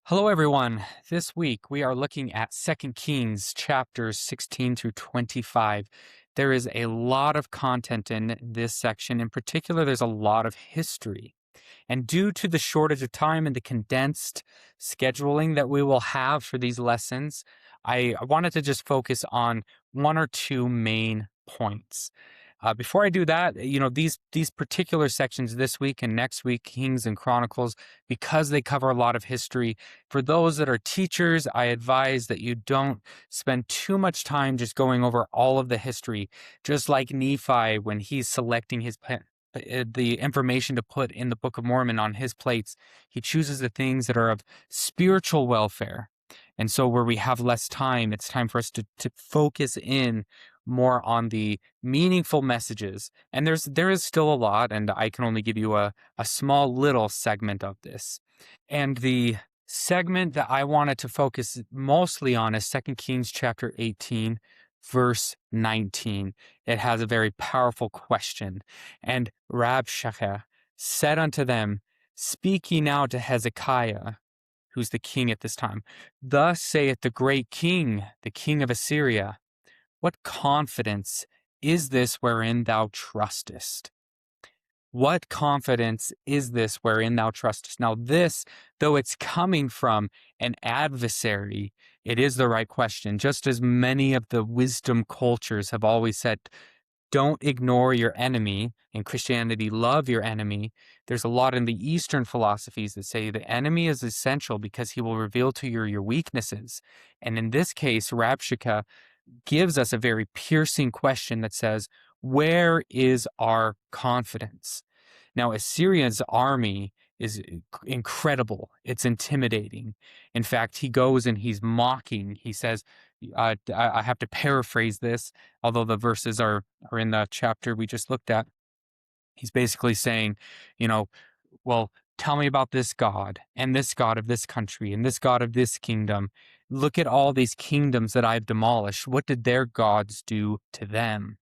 Hello, everyone. This week we are looking at 2 Kings chapters 16 through 25. There is a lot of content in this section. In particular, there's a lot of history. And due to the shortage of time and the condensed scheduling that we will have for these lessons, I wanted to just focus on one or two main points. Before I do that, these particular sections this week and next week, Kings and Chronicles, because they cover a lot of history, for those that are teachers, I advise that you don't spend too much time just going over all of the history, just like Nephi when he's selecting the information to put in the Book of Mormon on his plates. He chooses the things that are of spiritual welfare. And so where we have less time, it's time for us to focus in more on the meaningful messages. And there is still a lot, and I can only give you a small little segment of this. And the segment that I wanted to focus mostly on is 2 Kings chapter 18, verse 19. It has a very powerful question. And Rabshakeh said unto them, "Speak ye now to Hezekiah," who's the king at this time. "Thus saith the great king, the king of Assyria, what confidence is this wherein thou trustest?" What confidence is this wherein thou trustest? Now, this, though it's coming from an adversary, it is the right question. Just as many of the wisdom cultures have always said, don't ignore your enemy. In Christianity, love your enemy. There's a lot in the Eastern philosophies that say the enemy is essential because he will reveal to you your weaknesses. And in this case, Rabshakeh gives us a very piercing question that says, where is our confidence? Now, Assyria's army is incredible. It's intimidating. In fact, he goes and he's mocking. He says, I have to paraphrase this, although the verses are in the chapter we just looked at. He's basically saying, well, tell me about this God and this God of this country and this God of this kingdom. Look at all these kingdoms that I've demolished. What did their gods do to them?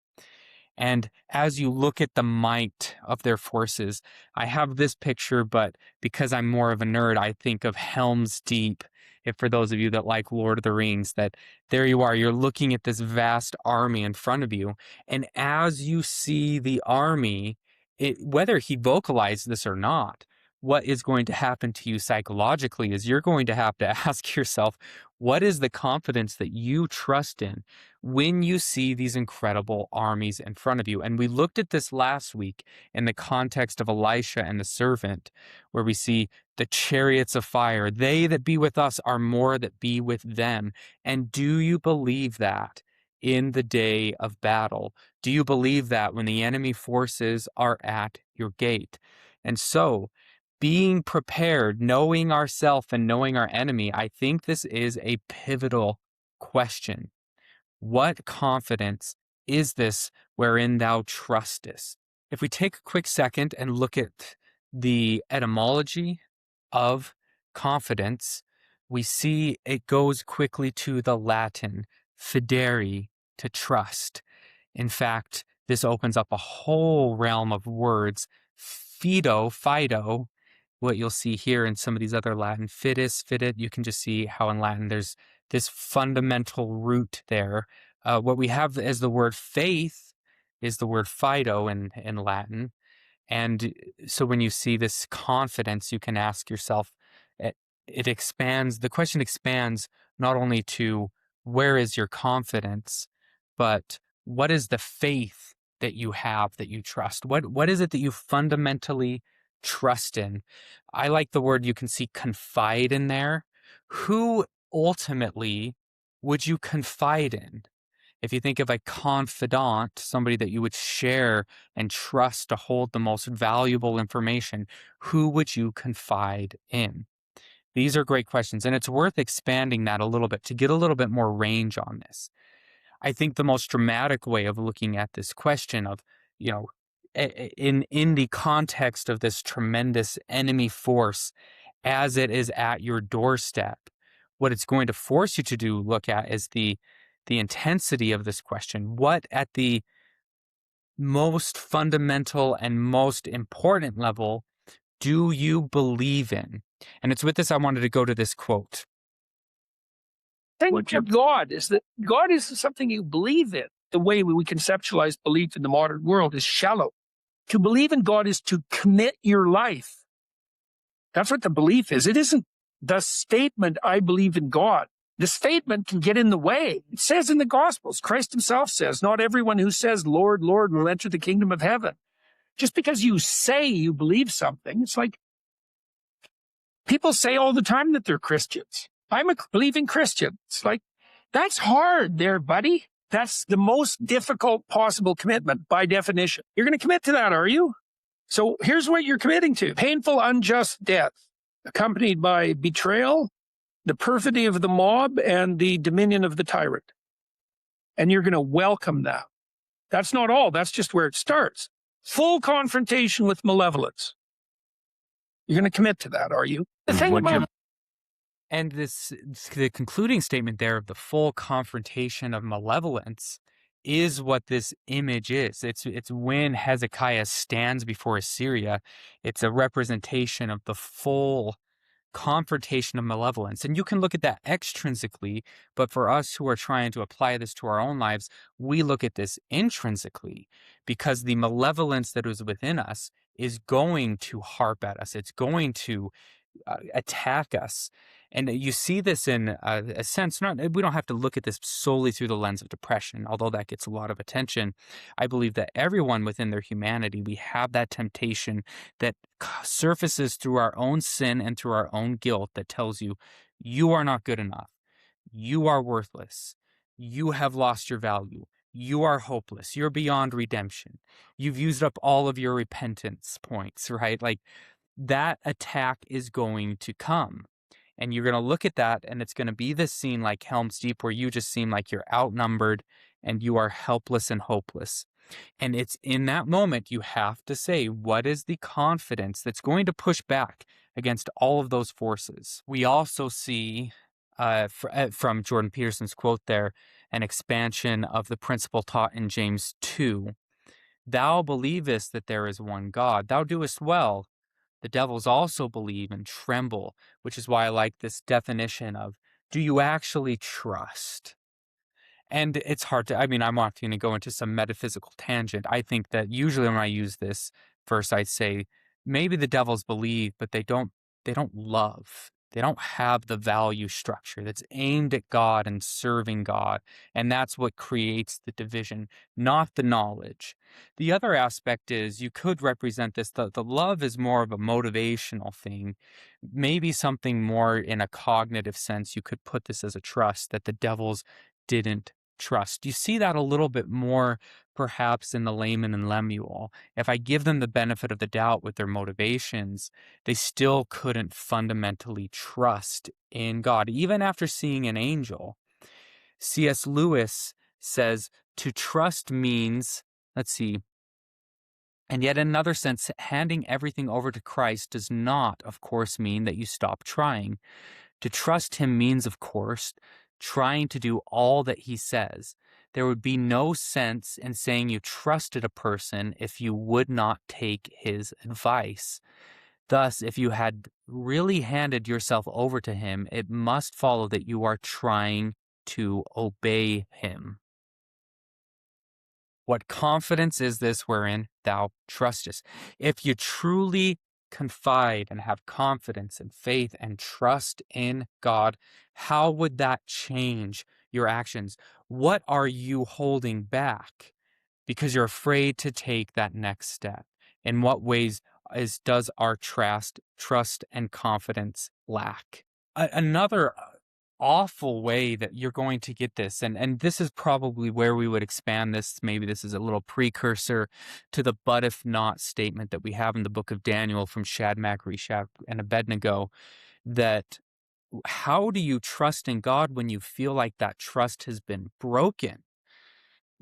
And as you look at the might of their forces, I have this picture, but because I'm more of a nerd, I think of Helm's Deep. If for those of you that like Lord of the Rings, that there you are, you're looking at this vast army in front of you. And as you see the army, whether he vocalized this or not, what is going to happen to you psychologically is you're going to have to ask yourself, what is the confidence that you trust in when you see these incredible armies in front of you? And we looked at this last week in the context of Elisha and the servant, where we see the chariots of fire. They that be with us are more that be with them. And do you believe that in the day of battle? Do you believe that when the enemy forces are at your gate? And so, being prepared, knowing ourself and knowing our enemy, I think this is a pivotal question. What confidence is this wherein thou trustest? If we take a quick second and look at the etymology of confidence, we see it goes quickly to the Latin fidere, to trust. In fact, this opens up a whole realm of words. Fido, what you'll see here in some of these other Latin, fidus, fidit, you can just see how in Latin there's this fundamental root there. What we have as the word faith is the word fido in Latin. And so when you see this confidence, you can ask yourself, the question expands not only to where is your confidence, but what is the faith that you have, that you trust? What is it that you fundamentally trust in? I like the word, you can see confide in there. Who ultimately would you confide in? If you think of a confidant, somebody that you would share and trust to hold the most valuable information, who would you confide in? These are great questions, and it's worth expanding that a little bit to get a little bit more range on this. I think the most dramatic way of looking at this question of, in the context of this tremendous enemy force as it is at your doorstep, what it's going to force you to look at is the intensity of this question. What at the most fundamental and most important level do you believe in? And it's with this I wanted to go to this quote. The thing of God is that God isn't something you believe in. The way we conceptualize belief in the modern world is shallow. To believe in God is to commit your life. That's what the belief is. It isn't the statement, I believe in God. The statement can get in the way. It says in the Gospels, Christ himself says, not everyone who says, Lord, Lord, will enter the kingdom of heaven. Just because you say you believe something, it's like people say all the time that they're Christians. I'm a believing Christian. It's like, that's hard there, buddy. That's the most difficult possible commitment by definition. You're going to commit to that, are you? So here's what you're committing to. Painful, unjust death, accompanied by betrayal, the perfidy of the mob, and the dominion of the tyrant. And you're going to welcome that. That's not all. That's just where it starts. Full confrontation with malevolence. You're going to commit to that, are you? The thing about And the concluding statement there of the full confrontation of malevolence is what this image is. It's when Hezekiah stands before Assyria, it's a representation of the full confrontation of malevolence. And you can look at that extrinsically, but for us who are trying to apply this to our own lives, we look at this intrinsically, because the malevolence that is within us is going to harp at us. It's going to attack us. And you see this in a sense, we don't have to look at this solely through the lens of depression, although that gets a lot of attention. I believe that everyone within their humanity, we have that temptation that surfaces through our own sin and through our own guilt that tells you, you are not good enough. You are worthless. You have lost your value. You are hopeless. You're beyond redemption. You've used up all of your repentance points, right? Like, that attack is going to come. And you're going to look at that, and it's going to be this scene like Helm's Deep where you just seem like you're outnumbered and you are helpless and hopeless. And it's in that moment you have to say, what is the confidence that's going to push back against all of those forces? We also see from Jordan Peterson's quote there, an expansion of the principle taught in James 2. Thou believest that there is one God. Thou doest well. The devils also believe and tremble, which is why I like this definition of, do you actually trust? And it's hard to, I'm not going to go into some metaphysical tangent. I think that usually when I use this verse, I say, maybe the devils believe, but they don't love. They don't have the value structure that's aimed at God and serving God. And that's what creates the division, not the knowledge. The other aspect is you could represent this. The love is more of a motivational thing, maybe something more in a cognitive sense. You could put this as a trust that the devils didn't trust. You see that a little bit more perhaps in the Laman and Lemuel. If I give them the benefit of the doubt with their motivations, they still couldn't fundamentally trust in God, even after seeing an angel. C.S. Lewis says to trust means, and yet in another sense, handing everything over to Christ does not, of course, mean that you stop trying. To trust him means, of course, trying to do all that he says. There would be no sense in saying you trusted a person if you would not take his advice. Thus, if you had really handed yourself over to him, it must follow that you are trying to obey him. What confidence is this wherein thou trustest? If you truly confide and have confidence and faith and trust in God, how would that change your actions? What are you holding back because you're afraid to take that next step? In what ways does our trust and confidence lack? Another awful way that you're going to get this, and this is probably where we would expand this. Maybe this is a little precursor to the but if not statement that we have in the book of Daniel from Shadrach, Meshach, and Abednego, that how do you trust in God when you feel like that trust has been broken?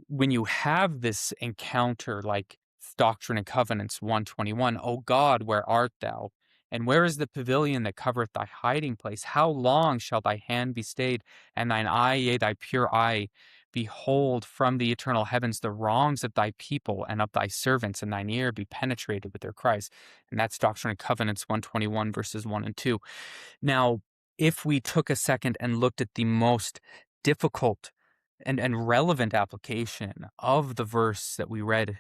When you have this encounter like Doctrine and Covenants 121, O God, where art thou? And where is the pavilion that covereth thy hiding place? How long shall thy hand be stayed, and thine eye, yea, thy pure eye, Behold, from the eternal heavens the wrongs of thy people and of thy servants, and thine ear be penetrated with their cries. And that's Doctrine and Covenants 121, verses 1 and 2. Now, if we took a second and looked at the most difficult and relevant application of the verse that we read,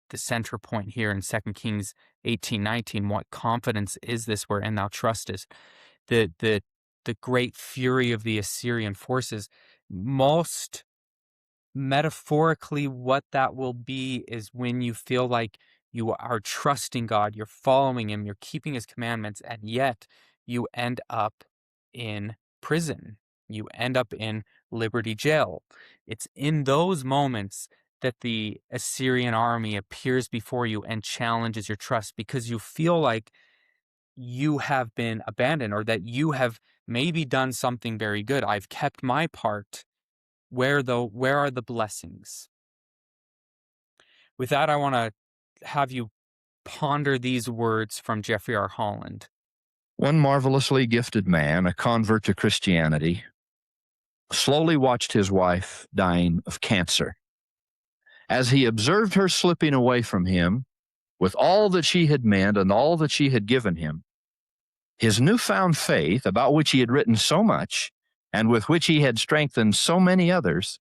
the center point here in 2 Kings 18:19, what confidence is this wherein thou trustest? The great fury of the Assyrian forces, most metaphorically, what that will be is when you feel like you are trusting God, you're following Him, you're keeping His commandments, and yet you end up in prison. You end up in Liberty Jail. It's in those moments that the Assyrian army appears before you and challenges your trust, because you feel like you have been abandoned, or that you have maybe done something very good. I've kept my part. Where are the blessings? With that, I want to have you ponder these words from Jeffrey R. Holland. One marvelously gifted man, a convert to Christianity, slowly watched his wife dying of cancer. As he observed her slipping away from him with all that she had meant and all that she had given him, his newfound faith, about which he had written so much and with which he had strengthened so many others,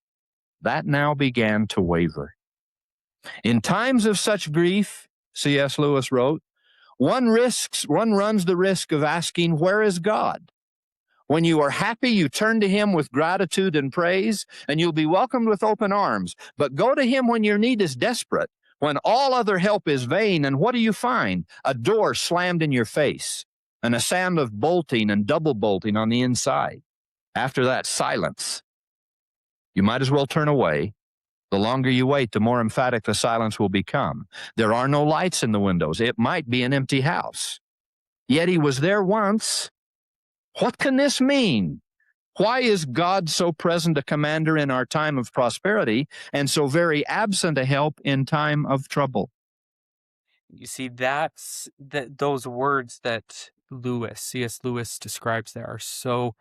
that now began to waver. In times of such grief, C.S. Lewis wrote, one runs the risk of asking, where is God? When you are happy, you turn to Him with gratitude and praise, and you'll be welcomed with open arms. But go to Him when your need is desperate, when all other help is vain, and what do you find? A door slammed in your face, and a sound of bolting and double bolting on the inside. After that, silence. You might as well turn away. The longer you wait, the more emphatic the silence will become. There are no lights in the windows. It might be an empty house. Yet He was there once. What can this mean? Why is God so present a commander in our time of prosperity and so very absent a help in time of trouble? You see, those words that C.S. Lewis describes there are so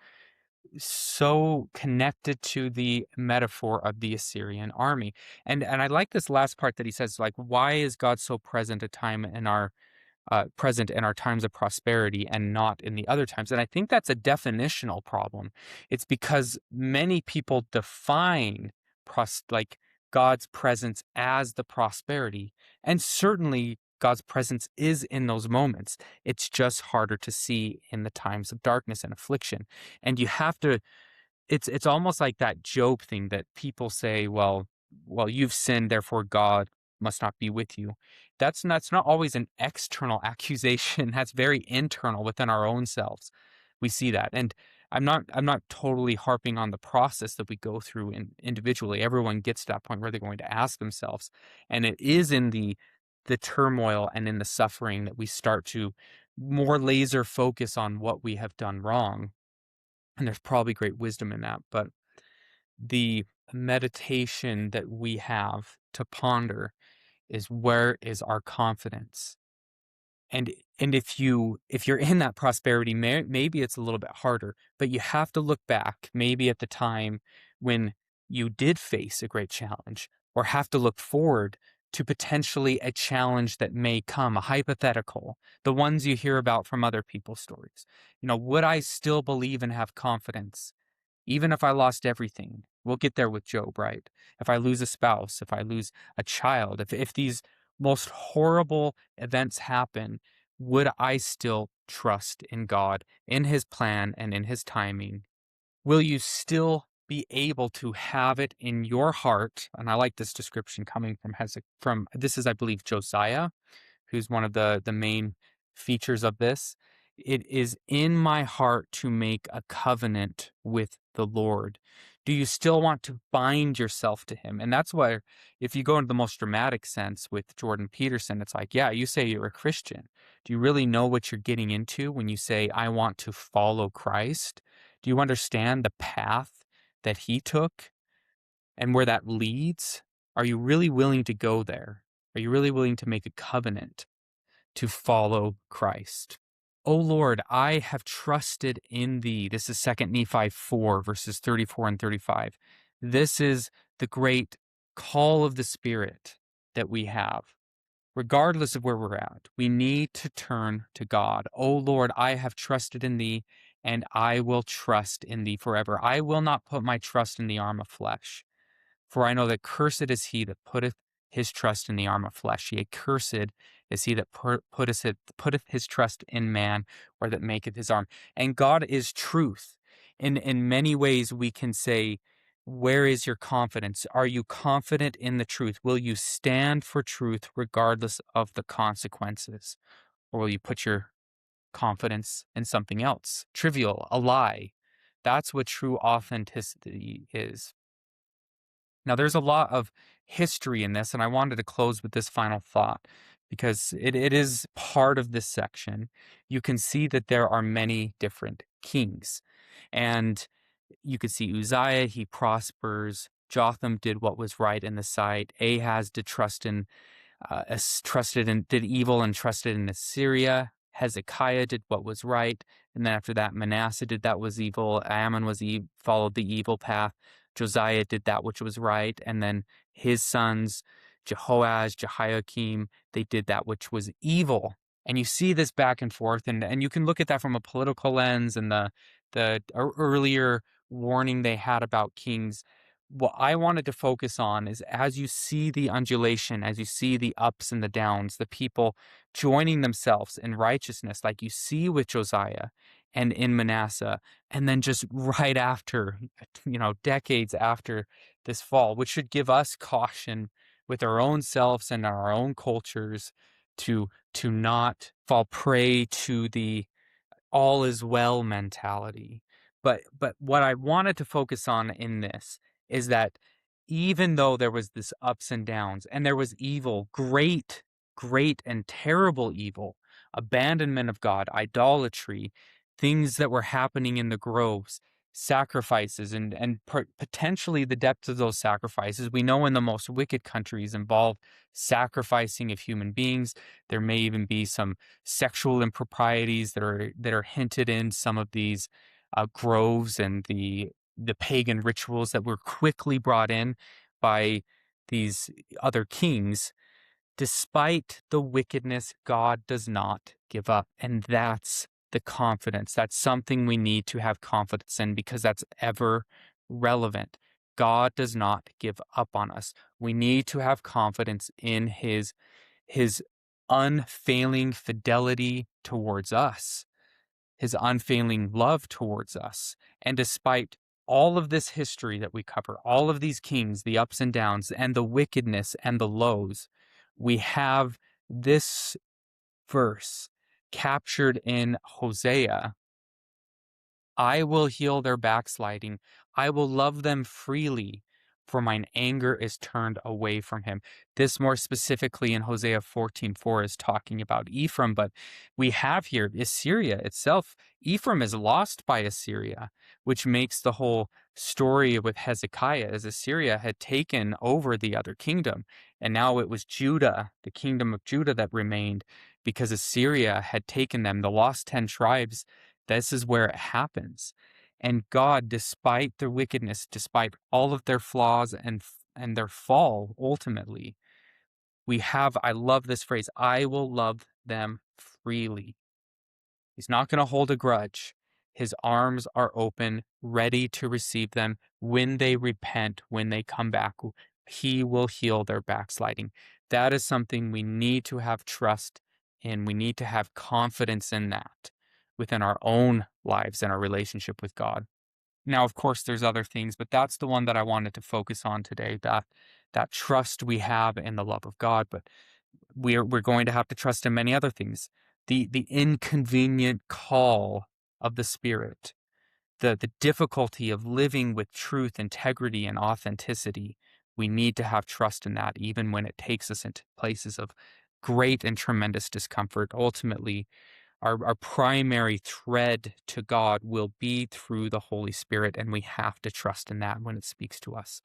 connected to the metaphor of the Assyrian army. And I like this last part that he says, like, why is God so present present in our times of prosperity and not in the other times? And I think that's a definitional problem. It's because many people define God's presence as the prosperity, and certainly God's presence is in those moments. It's just harder to see in the times of darkness and affliction. And you have to, it's almost like that Job thing that people say, well, you've sinned, therefore God must not be with you. That's not always an external accusation. That's very internal within our own selves. We see that. And I'm not totally harping on the process that we go through individually. Everyone gets to that point where they're going to ask themselves. And it is in the turmoil and in the suffering that we start to more laser focus on what we have done wrong. And there's probably great wisdom in that. But the meditation that we have to ponder is, where is our confidence? And if you're in that prosperity, maybe it's a little bit harder, but you have to look back maybe at the time when you did face a great challenge, or have to look forward to potentially a challenge that may come, a hypothetical, the ones you hear about from other people's stories. Would I still believe and have confidence even if I lost everything? We'll get there with Job, right? If I lose a spouse, if I lose a child, if these most horrible events happen, would I still trust in God, in His plan, and in His timing? Will you still be able to have it in your heart? And I like this description coming from this is, I believe, Josiah, who's one of the main features of this. It is in my heart to make a covenant with the Lord. Do you still want to bind yourself to Him? And that's why, if you go into the most dramatic sense with Jordan Peterson, it's like, yeah, you say you're a Christian. Do you really know what you're getting into when you say, I want to follow Christ? Do you understand the path that He took and where that leads? Are you really willing to go there? Are you really willing to make a covenant to follow Christ? O Lord, I have trusted in Thee. This is 2 Nephi 4, verses 34 and 35. This is the great call of the Spirit that we have, regardless of where we're at, we need to turn to God. O Lord, I have trusted in thee, and I will trust in thee forever. I will not put my trust in the arm of flesh. For I know that cursed is he that putteth his trust in the arm of flesh. Yea, cursed is he that putteth his trust in man, or that maketh his arm. And God is truth. In many ways, we can say, where is your confidence? Are you confident in the truth? Will you stand for truth regardless of the consequences? Or will you put your confidence in something else, trivial, a lie? That's what true authenticity is. Now, there's a lot of history in this, and I wanted to close with this final thought because it is part of this section. You can see that there are many different kings, and you could see Uzziah, he prospers. Jotham did what was right in the sight. Ahaz did did evil and trusted in Assyria. Hezekiah did what was right, and then after that, Manasseh did that was evil. Ammon followed the evil path. Josiah did that which was right, and then his sons, Jehoaz, Jehoiakim, they did that which was evil. And you see this back and forth, and you can look at that from a political lens, and the earlier warning they had about kings. What I wanted to focus on is, as you see the undulation, as you see the ups and the downs, the people joining themselves in righteousness, like you see with Josiah and in Manasseh, and then just right after, decades after this fall, which should give us caution with our own selves and our own cultures to not fall prey to the all is well mentality. But what I wanted to focus on in this is that even though there was this ups and downs, and there was evil, great and terrible evil, abandonment of God, idolatry, things that were happening in the groves, sacrifices, and potentially the depth of those sacrifices. We know in the most wicked countries involve sacrificing of human beings. There may even be some sexual improprieties that are hinted in some of these groves, and the pagan rituals that were quickly brought in by these other kings. Despite the wickedness, God does not give up. And that's the confidence. That's something we need to have confidence in, because that's ever relevant. God does not give up on us. We need to have confidence in his unfailing fidelity towards us, his unfailing love towards us. And despite all of this history that we cover, all of these kings, the ups and downs, and the wickedness and the lows, we have this verse captured in Hosea. I will heal their backsliding. I will love them freely, for mine anger is turned away from him. This more specifically in Hosea 14:4 is talking about Ephraim, but we have here Assyria itself. Ephraim is lost by Assyria, which makes the whole story with Hezekiah, as Assyria had taken over the other kingdom, and now it was Judah, the kingdom of Judah, that remained, because Assyria had taken them, the lost 10 tribes. This is where it happens. And God, despite their wickedness, despite all of their flaws and their fall, ultimately, I love this phrase, I will love them freely. He's not going to hold a grudge. His arms are open, ready to receive them when they repent, when they come back. He will heal their backsliding. That is something we need to have trust in. We need to have confidence in that within our own lives and our relationship with God. Now, of course, there's other things, but that's the one that I wanted to focus on today, that trust we have in the love of God. But we're going to have to trust in many other things. The inconvenient call of the Spirit, the difficulty of living with truth, integrity, and authenticity. We need to have trust in that, even when it takes us into places of great and tremendous discomfort. Ultimately, our primary thread to God will be through the Holy Spirit, and we have to trust in that when it speaks to us.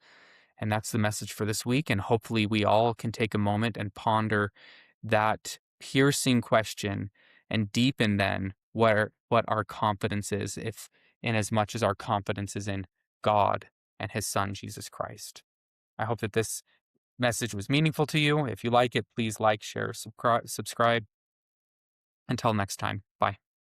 And that's the message for this week, and hopefully we all can take a moment and ponder that piercing question and deepen then what our confidence is, if in as much as our confidence is in God and his Son, Jesus Christ. I hope that this message was meaningful to you. If you like it, please like, share, subscribe. Until next time, bye.